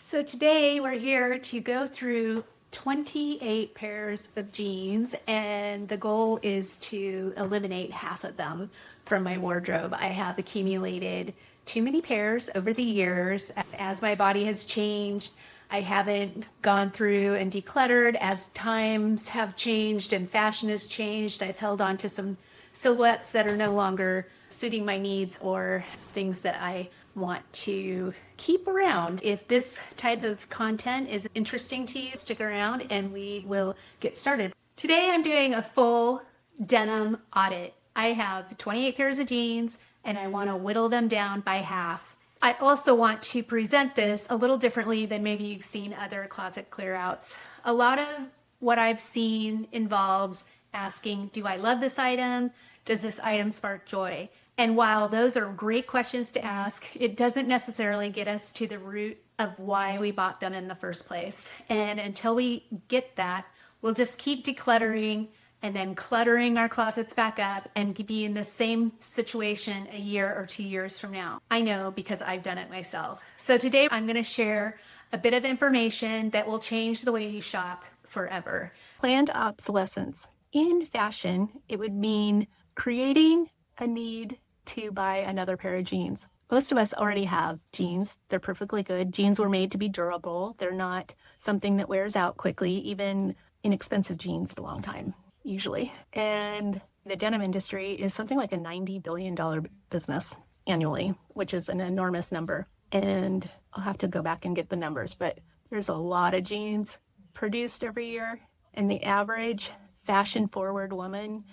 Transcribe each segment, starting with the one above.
So today we're here to go through 28 pairs of jeans, and the goal is to eliminate half of them from my wardrobe. I have accumulated too many pairs over the years. As my body has changed, I haven't gone through and decluttered. As times have changed and fashion has changed, I've held on to some silhouettes that are no longer suiting my needs or things that I want to keep around. If this type of content is interesting to you, stick around and we will get started. Today I'm doing a full denim audit. I have 28 pairs of jeans and I want to whittle them down by half. I also want to present this a little differently than maybe you've seen other closet clear outs. A lot of what I've seen involves asking, do I love this item? Does this item spark joy? And while those are great questions to ask, it doesn't necessarily get us to the root of why we bought them in the first place. And until we get that, we'll just keep decluttering and then cluttering our closets back up and be in the same situation a year or 2 years from now. I know because I've done it myself. So today I'm going to share a bit of information that will change the way you shop forever. Planned obsolescence. In fashion, it would mean creating a need to buy another pair of jeans. Most of us already have jeans. They're perfectly good. Jeans were made to be durable. They're not something that wears out quickly. Even inexpensive jeans a long time, usually. And the denim industry is something like a $90 billion business annually, which is an enormous number. And I'll have to go back and get the numbers, but there's a lot of jeans produced every year. And the average fashion-forward woman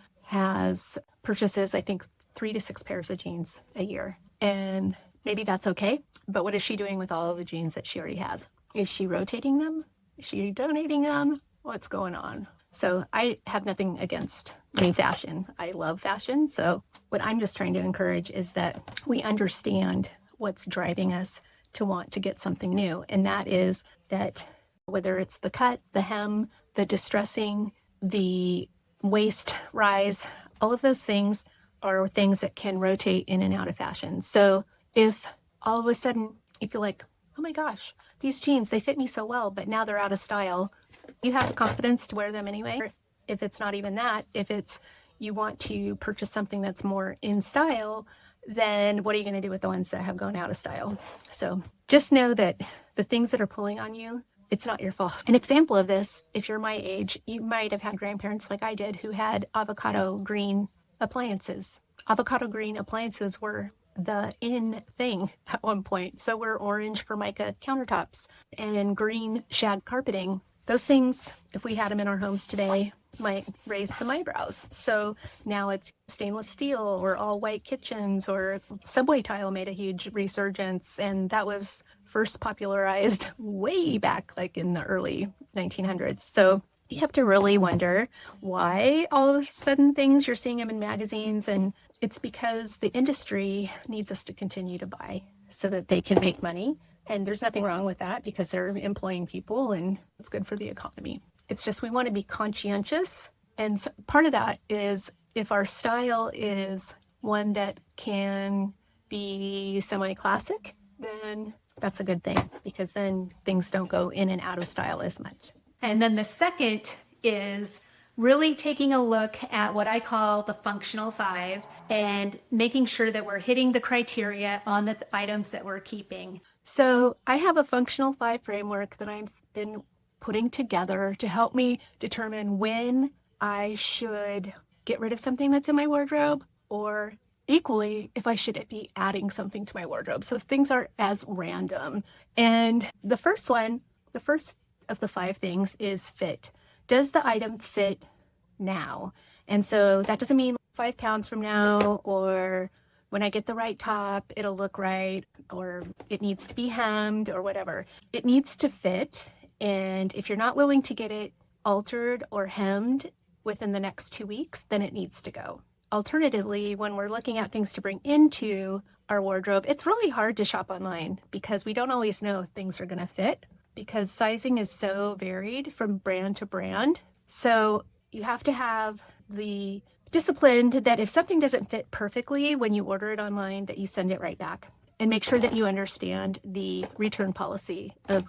purchases, I think, 3 to 6 pairs of jeans a year. And maybe that's okay, but what is she doing with all of the jeans that she already has? Is she rotating them? Is she donating them? What's going on? So I have nothing against any fashion. I love fashion. So what I'm just trying to encourage is that we understand what's driving us to want to get something new. And that is that whether it's the cut, the hem, the distressing, the waist rise, all of those things are things that can rotate in and out of fashion. So if all of a sudden you feel like, oh my gosh, these jeans, they fit me so well, but now they're out of style, you have the confidence to wear them anyway. If it's not even that, if it's you want to purchase something that's more in style, then what are you going to do with the ones that have gone out of style? So just know that the things that are pulling on you, it's not your fault. An example of this, if you're my age, you might have had grandparents like I did who had avocado green appliances. Avocado green appliances were the in thing at one point. So were orange Formica countertops and green shag carpeting. Those things, if we had them in our homes today, might raise some eyebrows. So now it's stainless steel or all white kitchens, or subway tile made a huge resurgence. And that was first popularized way back like in the early 1900s. So you have to really wonder why all of a sudden you're seeing them in magazines, and it's because the industry needs us to continue to buy so that they can make money. And there's nothing wrong with that because they're employing people and it's good for the economy. It's just we want to be conscientious. And part of that is if our style is one that can be semi-classic, then that's a good thing because then things don't go in and out of style as much. And then the second is really taking a look at what I call the functional 5 and making sure that we're hitting the criteria on the items that we're keeping. So I have a functional 5 framework that I've been putting together to help me determine when I should get rid of something that's in my wardrobe, or equally if I should be adding something to my wardrobe. So things aren't as random. And the first of the 5 things is fit. Does the item fit now? And so that doesn't mean 5 pounds from now, or when I get the right top, it'll look right, or it needs to be hemmed or whatever. It needs to fit. And if you're not willing to get it altered or hemmed within the next 2 weeks, then it needs to go. Alternatively, when we're looking at things to bring into our wardrobe, it's really hard to shop online because we don't always know if things are going to fit, because sizing is so varied from brand to brand. So you have to have the discipline that if something doesn't fit perfectly when you order it online, that you send it right back. and make sure that you understand the return policy of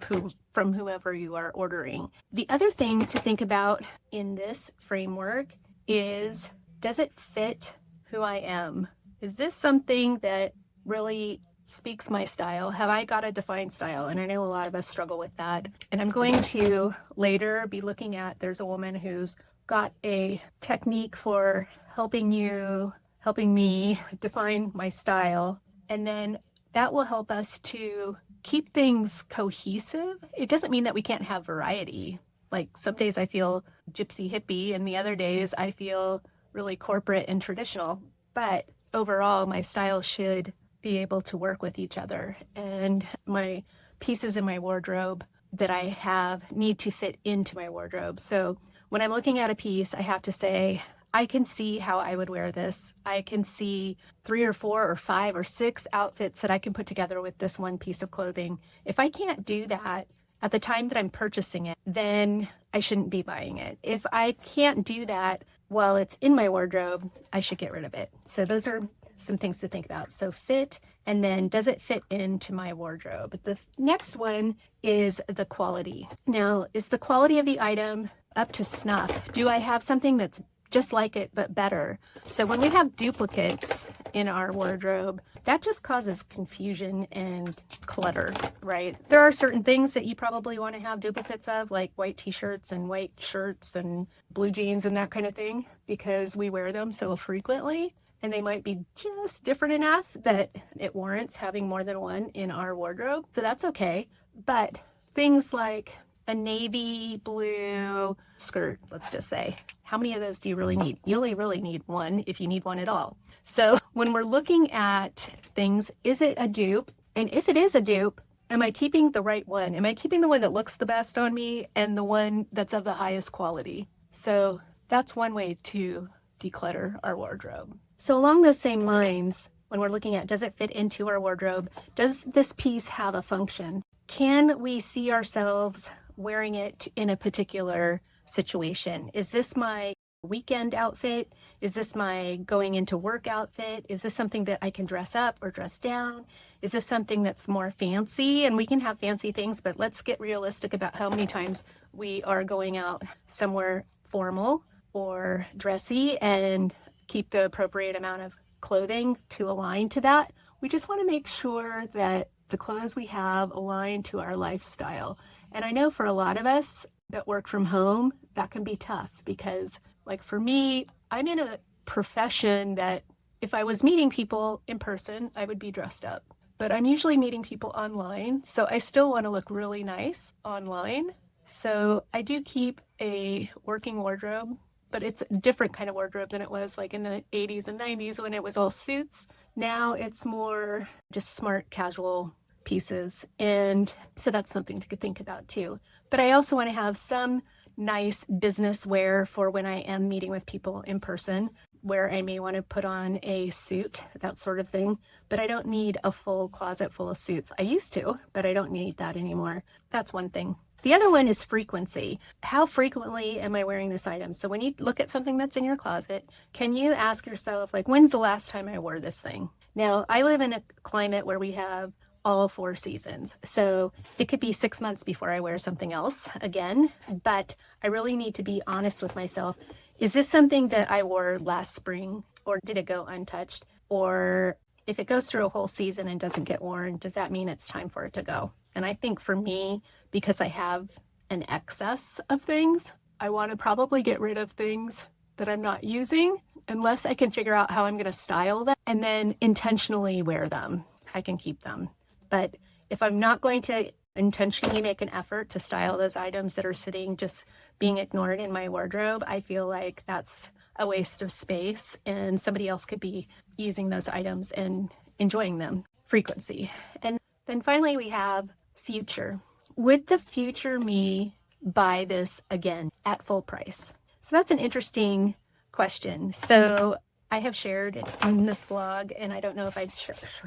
from whoever you are ordering. The other thing to think about in this framework is, does it fit who I am? Is this something that really speaks my style? Have I got a defined style? And I know a lot of us struggle with that. And I'm going to later be looking at, there's a woman who's got a technique for helping me define my style. And then that will help us to keep things cohesive. It doesn't mean that we can't have variety. Like some days I feel gypsy hippie and the other days I feel really corporate and traditional. But overall, my style should be able to work with each other. And my pieces in my wardrobe that I have need to fit into my wardrobe. So when I'm looking at a piece, I have to say, I can see how I would wear this. I can see 3 or 4 or 5 or 6 outfits that I can put together with this one piece of clothing. If I can't do that at the time that I'm purchasing it, then I shouldn't be buying it. If I can't do that while it's in my wardrobe, I should get rid of it. So those are some things to think about. So fit, and then does it fit into my wardrobe? The next one is the quality. Now, is the quality of the item up to snuff? Do I have something that's just like it, but better? So when we have duplicates in our wardrobe, that just causes confusion and clutter, right? There are certain things that you probably want to have duplicates of, like white t-shirts and white shirts and blue jeans and that kind of thing, because we wear them so frequently. And they might be just different enough that it warrants having more than one in our wardrobe. So that's okay. But things like a navy blue skirt, let's just say, how many of those do you really need? You only really need one if you need one at all. So when we're looking at things, is it a dupe? And if it is a dupe, am I keeping the right one? Am I keeping the one that looks the best on me and the one that's of the highest quality? So that's one way to declutter our wardrobe. So along those same lines, when we're looking at, does it fit into our wardrobe? Does this piece have a function? Can we see ourselves wearing it in a particular situation? Is this my weekend outfit? Is this my going into work outfit? Is this something that I can dress up or dress down? Is this something that's more fancy? And we can have fancy things, but let's get realistic about how many times we are going out somewhere formal or dressy and keep the appropriate amount of clothing to align to that. We just want to make sure that the clothes we have align to our lifestyle. And I know for a lot of us that work from home, that can be tough because, like for me, I'm in a profession that if I was meeting people in person, I would be dressed up. But I'm usually meeting people online, so I still want to look really nice online. So I do keep a working wardrobe, but it's a different kind of wardrobe than it was like in the 80s and 90s when it was all suits. Now it's more just smart casual pieces. And so that's something to think about too. But I also want to have some nice business wear for when I am meeting with people in person, where I may want to put on a suit, that sort of thing. But I don't need a full closet full of suits. I used to, but I don't need that anymore. That's one thing. The other one is frequency. How frequently am I wearing this item? So when you look at something that's in your closet, can you ask yourself, like, when's the last time I wore this thing? Now, I live in a climate where we have all 4 seasons. So it could be 6 months before I wear something else again, but I really need to be honest with myself. Is this something that I wore last spring, or did it go untouched? Or if it goes through a whole season and doesn't get worn, does that mean it's time for it to go? And I think for me, because I have an excess of things, I want to probably get rid of things that I'm not using unless I can figure out how I'm going to style them and then intentionally wear them. I can keep them. But if I'm not going to intentionally make an effort to style those items that are sitting just being ignored in my wardrobe, I feel like that's a waste of space and somebody else could be using those items and enjoying them. Frequency. And then finally we have future. Would the future me buy this again at full price? So that's an interesting question. So I have shared it on this blog, and I don't know if I've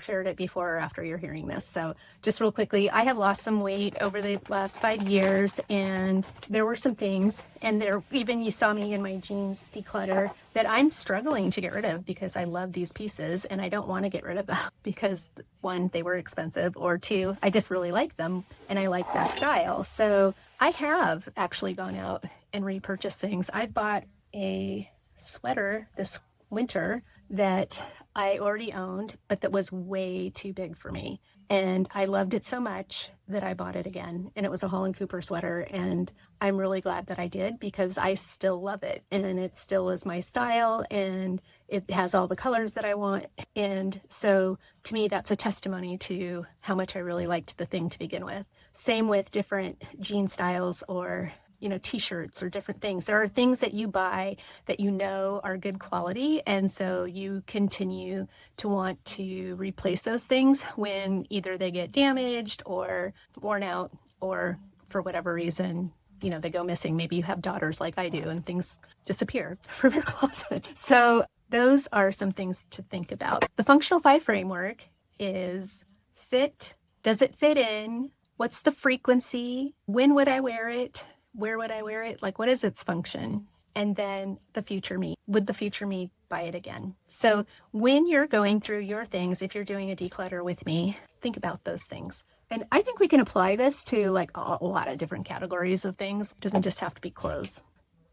shared it before or after you're hearing this. So just real quickly, I have lost some weight over the last 5 years, and there were some things, and there, even you saw me in my jeans declutter, that I'm struggling to get rid of because I love these pieces and I don't want to get rid of them because one, they were expensive, or two, I just really like them and I like their style. So I have actually gone out and repurchased things. I bought a sweater this winter that I already owned, but that was way too big for me. And I loved it so much that I bought it again. And it was a Holland Cooper sweater. And I'm really glad that I did because I still love it. And it still is my style and it has all the colors that I want. And so to me, that's a testimony to how much I really liked the thing to begin with. Same with different jean styles or t-shirts or different things. There are things that you buy that you know are good quality. And so you continue to want to replace those things when either they get damaged or worn out or for whatever reason, they go missing. Maybe you have daughters like I do and things disappear from your closet. So those are some things to think about. The functional 5 framework is fit. Does it fit in? What's the frequency? When would I wear it? Where would I wear it? Like, what is its function? And then the future me. Would the future me buy it again? So when you're going through your things, if you're doing a declutter with me, think about those things. And I think we can apply this to like a lot of different categories of things. It doesn't just have to be clothes.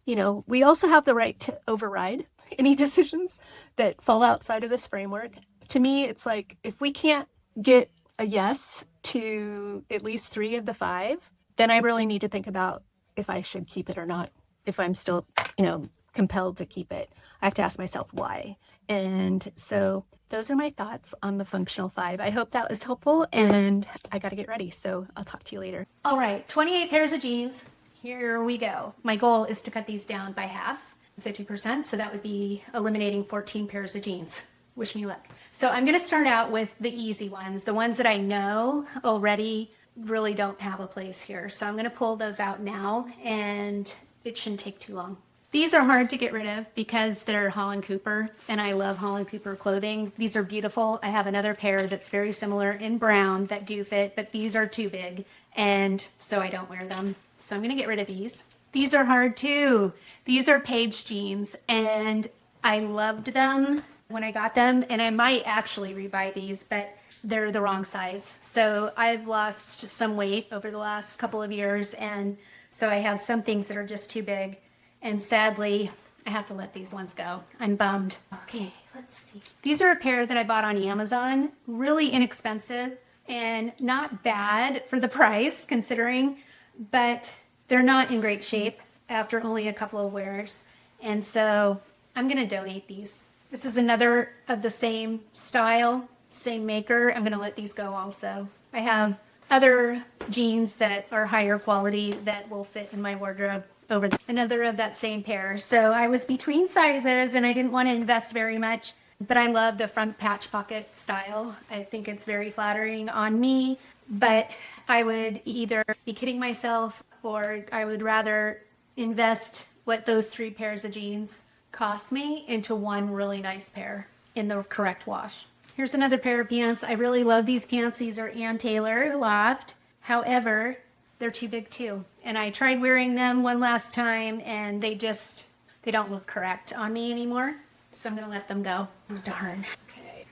We also have the right to override any decisions that fall outside of this framework. To me, it's like if we can't get a yes to at least 3 of the 5, then I really need to think about if I should keep it or not. If I'm still, compelled to keep it, I have to ask myself why. And so those are my thoughts on the functional 5. I hope that was helpful, and I got to get ready. So I'll talk to you later. All right, 28 pairs of jeans. Here we go. My goal is to cut these down by half, 50%. So that would be eliminating 14 pairs of jeans. Wish me luck. So I'm going to start out with the easy ones, the ones that I know already really don't have a place here. So I'm going to pull those out now, and it shouldn't take too long. These are hard to get rid of because they're Holland Cooper, and I love Holland Cooper clothing. These are beautiful. I have another pair that's very similar in brown that do fit, but these are too big, and so I don't wear them. So I'm going to get rid of these. These are hard too. These are Paige jeans, and I loved them when I got them, and I might actually rebuy these, but they're the wrong size. So I've lost some weight over the last couple of years, and so I have some things that are just too big, and sadly I have to let these ones go. I'm bummed. Okay, let's see. These are a pair that I bought on Amazon, really inexpensive and not bad for the price considering, but they're not in great shape after only a couple of wears, and so I'm going to donate these. This is another of the same style, same maker. I'm going to let these go also. I have other jeans that are higher quality that will fit in my wardrobe over another of that same pair. So I was between sizes and I didn't want to invest very much, but I love the front patch pocket style. I think it's very flattering on me, but I would either be kidding myself or I would rather invest what those 3 pairs of jeans cost me into one really nice pair in the correct wash. Here's another pair of pants. I really love these pants. These are Ann Taylor Loft. However, they're too big too. And I tried wearing them one last time and they don't look correct on me anymore. So I'm going to let them go. Oh, darn. Okay.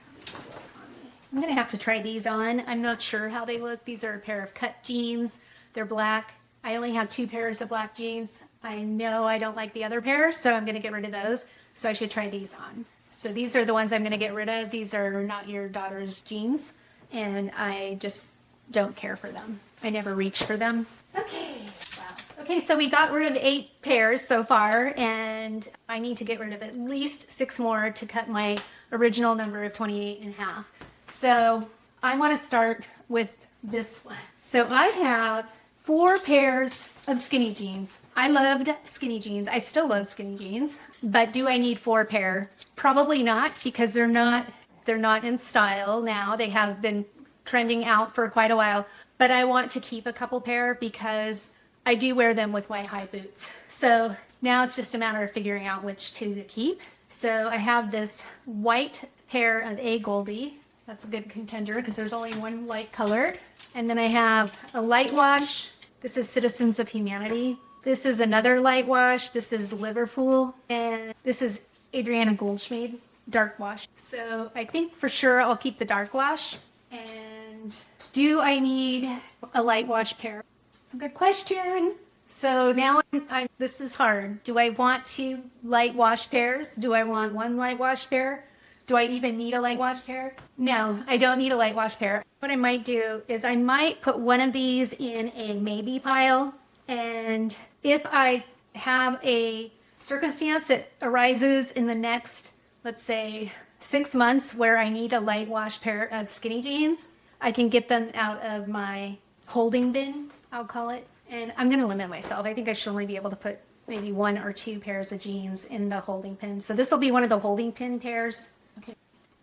I'm going to have to try these on. I'm not sure how they look. These are a pair of cut jeans. They're black. I only have 2 pairs of black jeans. I know I don't like the other pair, so I'm going to get rid of those. So I should try these on. So these are the ones I'm going to get rid of. These are not your daughter's jeans, and I just don't care for them. I never reach for them. Okay. Wow. Okay, so we got rid of 8 pairs so far, and I need to get rid of at least 6 more to cut my original number of 28 in half. So I want to start with this one. So I have 4 pairs of skinny jeans. I loved skinny jeans. I still love skinny jeans, but do I need 4 pair? Probably not, because they're not in style now. They have been trending out for quite a while, but I want to keep a couple pair because I do wear them with my high boots. So now it's just a matter of figuring out which 2 to keep. So I have this white pair of A Goldie. That's a good contender because there's only one light color. And then I have a light wash. This is Citizens of Humanity. This is another light wash. This is Liverpool. And this is Adriana Goldschmied dark wash. So I think for sure I'll keep the dark wash. And do I need a light wash pair? It's a good question. So now this is hard. Do I want 2 light wash pairs? Do I want 1 light wash pair? Do I even need a light wash pair? No, I don't need a light wash pair. What I might do is I might put one of these in a maybe pile. And if I have a circumstance that arises in the next, let's say 6 months where I need a light wash pair of skinny jeans, I can get them out of my holding bin, I'll call it. And I'm going to limit myself. I think I should only be able to put maybe 1 or 2 pairs of jeans in the holding pin. So this will be one of the holding pin pairs. Okay.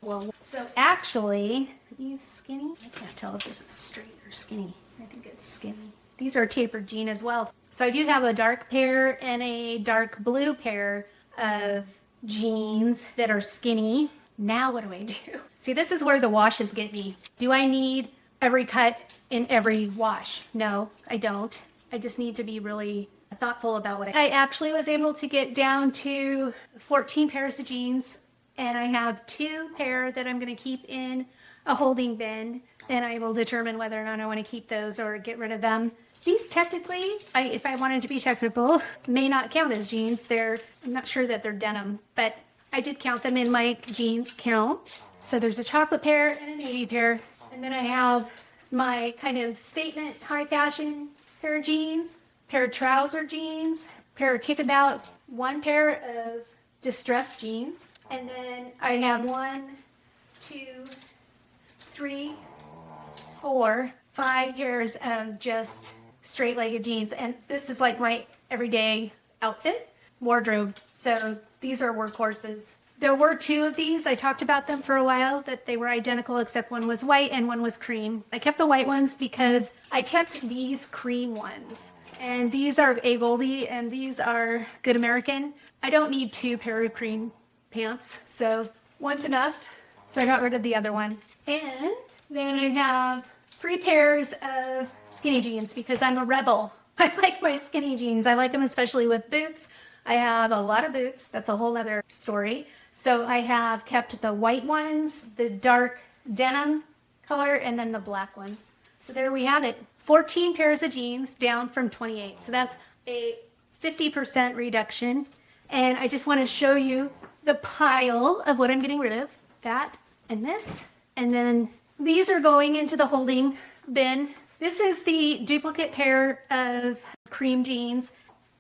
Well, so actually, these skinny, I can't tell if this is straight or skinny. I think it's skinny. These are tapered jean as well. So I do have a dark pair and a dark blue pair of jeans that are skinny. Now what do I do? See, this is where the washes get me. Do I need every cut in every wash? No, I don't. I just need to be really thoughtful about what I actually was able to get down to 14 pairs of jeans, and I have 2 pair that I'm going to keep in a holding bin, and I will determine whether or not I want to keep those or get rid of them. These technically, if I wanted to be technical, may not count as jeans. I'm not sure that they're denim, but I did count them in my jeans count. So there's a chocolate pair and a navy pair, and then I have my kind of statement high fashion pair of jeans, pair of trouser jeans, pair of kickabout, 1 pair of distressed jeans, and then I have 1, 2, 3, 4, 5 pairs of just straight-legged jeans. And this is like my everyday outfit wardrobe. So these are workhorses. There were 2 of these. I talked about them for a while, that they were identical except one was white and one was cream. I kept the white ones because I kept these cream ones. And these are A Goldie and these are Good American. I don't need 2 pair of cream pants, so one's enough. So I got rid of the other one. And then I have 3 pairs of skinny jeans because I'm a rebel. I like my skinny jeans. I like them especially with boots. I have a lot of boots. That's a whole other story. So I have kept the white ones, the dark denim color, and then the black ones. So there we have it. 14 pairs of jeans down from 28. So that's a 50% reduction. And I just want to show you the pile of what I'm getting rid of. That and this. And then these are going into the holding bin. This is the duplicate pair of cream jeans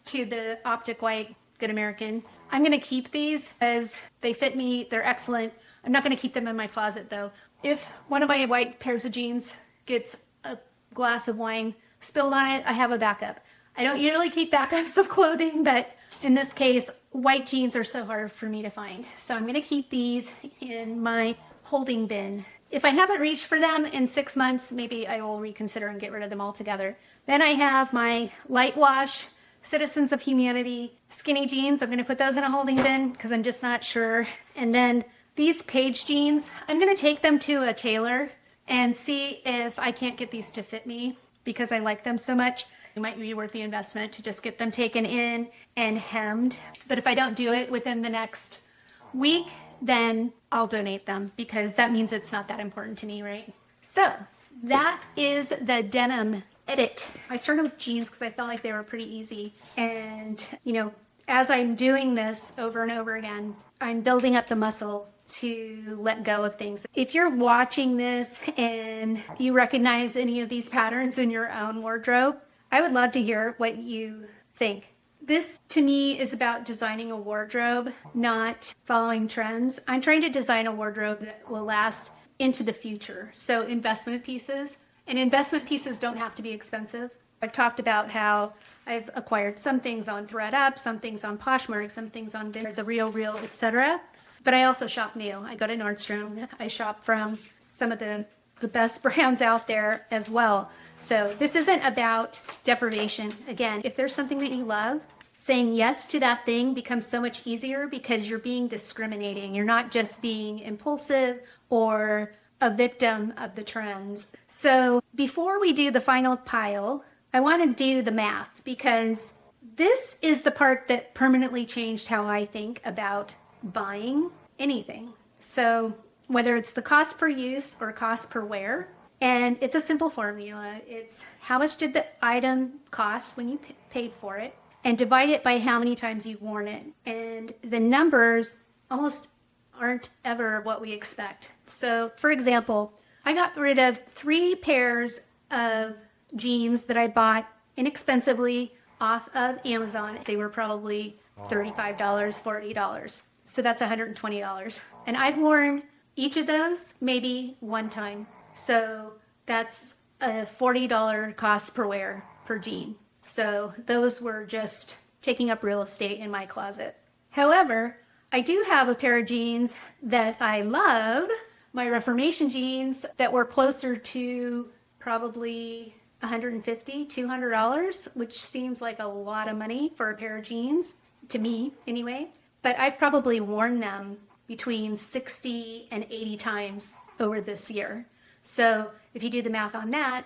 to the Optic White Good American. I'm going to keep these as they fit me. They're excellent. I'm not going to keep them in my closet though. If one of my white pairs of jeans gets a glass of wine spilled on it, I have a backup. I don't usually keep backups of clothing, but in this case, white jeans are so hard for me to find. So I'm going to keep these in my holding bin. If I haven't reached for them in 6 months, maybe I will reconsider and get rid of them altogether. Then I have my light wash Citizens of Humanity skinny jeans. I'm going to put those in a holding bin because I'm just not sure. And then these page jeans, I'm going to take them to a tailor and see if I can't get these to fit me because I like them so much. It might be worth the investment to just get them taken in and hemmed. But if I don't do it within the next week, then I'll donate them because that means it's not that important to me, right? So that is the denim edit. I started with jeans because I felt like they were pretty easy. And, as I'm doing this over and over again, I'm building up the muscle to let go of things. If you're watching this and you recognize any of these patterns in your own wardrobe, I would love to hear what you think. This, to me, is about designing a wardrobe, not following trends. I'm trying to design a wardrobe that will last into the future. So investment pieces, and investment pieces don't have to be expensive. I've talked about how I've acquired some things on ThredUp, some things on Poshmark, some things on The Real, etc. But I also shop new. I go to Nordstrom. I shop from some of the best brands out there as well. So this isn't about deprivation. Again, if there's something that you love, saying yes to that thing becomes so much easier because you're being discriminating. You're not just being impulsive or a victim of the trends. So before we do the final pile, I want to do the math because this is the part that permanently changed how I think about buying anything. So whether it's the cost per use or cost per wear, and it's a simple formula. It's how much did the item cost when you paid for it, and divide it by how many times you've worn it. And the numbers almost aren't ever what we expect. So for example, I got rid of 3 pairs of jeans that I bought inexpensively off of Amazon. They were probably $35, $40. So that's $120. And I've worn each of those maybe one time. So that's a $40 cost per wear per jean. So those were just taking up real estate in my closet. However, I do have a pair of jeans that I love, my Reformation jeans, that were closer to probably $150, $200, which seems like a lot of money for a pair of jeans, to me anyway. But I've probably worn them between 60 and 80 times over this year. So if you do the math on that,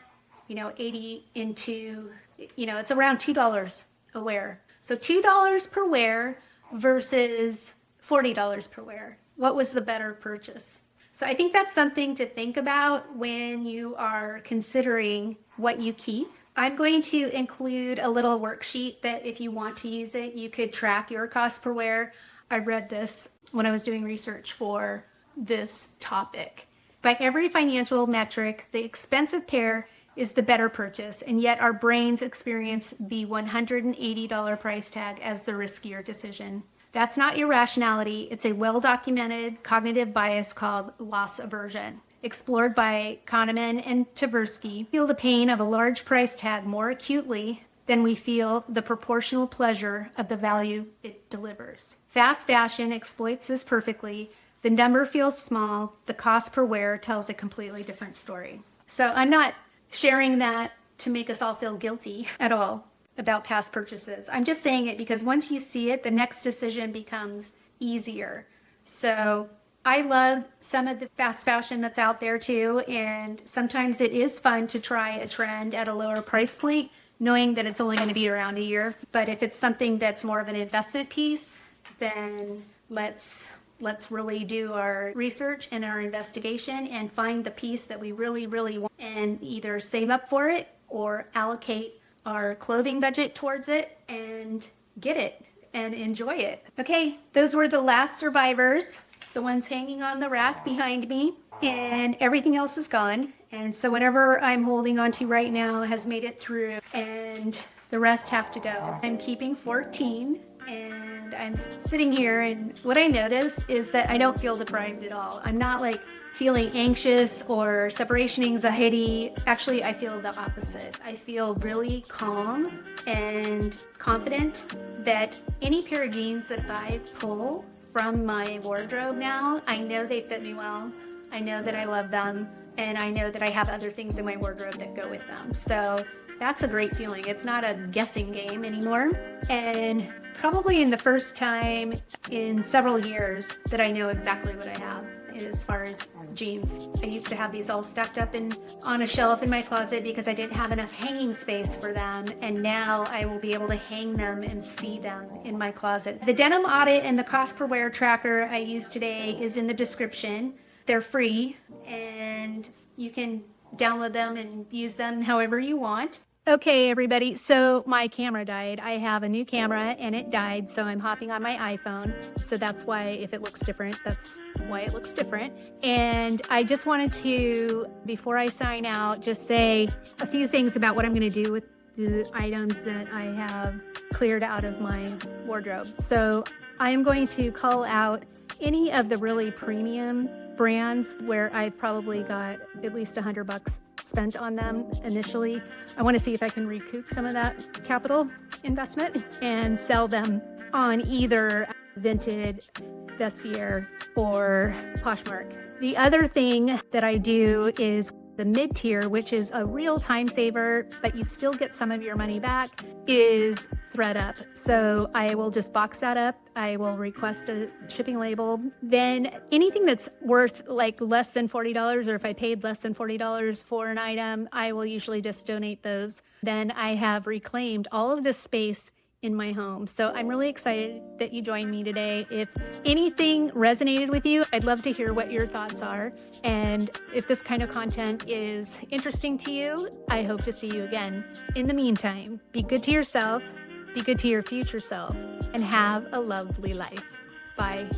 80 into, it's around $2 a wear. So $2 per wear versus $40 per wear. What was the better purchase? So I think that's something to think about when you are considering what you keep. I'm going to include a little worksheet that if you want to use it, you could track your cost per wear. I read this when I was doing research for this topic. By every financial metric, the expensive pair is the better purchase, and yet our brains experience the $180 price tag as the riskier decision. That's not irrationality. It's a well-documented cognitive bias called loss aversion. Explored by Kahneman and Tversky, feel the pain of a large price tag more acutely than we feel the proportional pleasure of the value it delivers. Fast fashion exploits this perfectly. The number feels small. The cost per wear tells a completely different story. So I'm not sharing that to make us all feel guilty at all about past purchases. I'm just saying it because once you see it, the next decision becomes easier. So I love some of the fast fashion that's out there too, and sometimes it is fun to try a trend at a lower price point, knowing that it's only going to be around a year. But if it's something that's more of an investment piece, then let's really do our research and our investigation and find the piece that we really, really want and either save up for it or allocate our clothing budget towards it and get it and enjoy it. Okay, those were the last survivors, the ones hanging on the rack behind me, and everything else is gone. And so whatever I'm holding on to right now has made it through, and the rest have to go. I'm keeping 14, and I'm sitting here, and what I notice is that I don't feel deprived at all. I'm not like feeling anxious or separation anxiety. Actually, I feel the opposite. I feel really calm and confident that any pair of jeans that I pull from my wardrobe now, I know they fit me well. I know that I love them, and I know that I have other things in my wardrobe that go with them. So that's a great feeling. It's not a guessing game anymore. And probably in the first time in several years that I know exactly what I have as far as jeans. I used to have these all stacked up on a shelf in my closet because I didn't have enough hanging space for them, and now I will be able to hang them and see them in my closet. The Denim Audit and the cost per wear tracker I used today is in the description. They're free, and you can download them and use them however you want. Okay, everybody, so my camera died. I have a new camera and it died, so I'm hopping on my iPhone. So that's why, if it looks different, that's why it looks different. And I just wanted to, before I sign out, just say a few things about what I'm going to do with the items that I have cleared out of my wardrobe. So I'm going to call out any of the really premium brands where I've probably got at least $100 spent on them initially. I want to see if I can recoup some of that capital investment and sell them on either Vinted, Vestiaire, or Poshmark. The other thing that I do is The mid-tier, which is a real time saver, but you still get some of your money back, is ThreadUp. So I will just box that up. I will request a shipping label. Then anything that's worth like less than $40, or if I paid less than $40 for an item, I will usually just donate those. Then I have reclaimed all of this space in my home. So I'm really excited that you joined me today. If anything resonated with you, I'd love to hear what your thoughts are. And if this kind of content is interesting to you, I hope to see you again. In the meantime, be good to yourself, be good to your future self, and have a lovely life. Bye.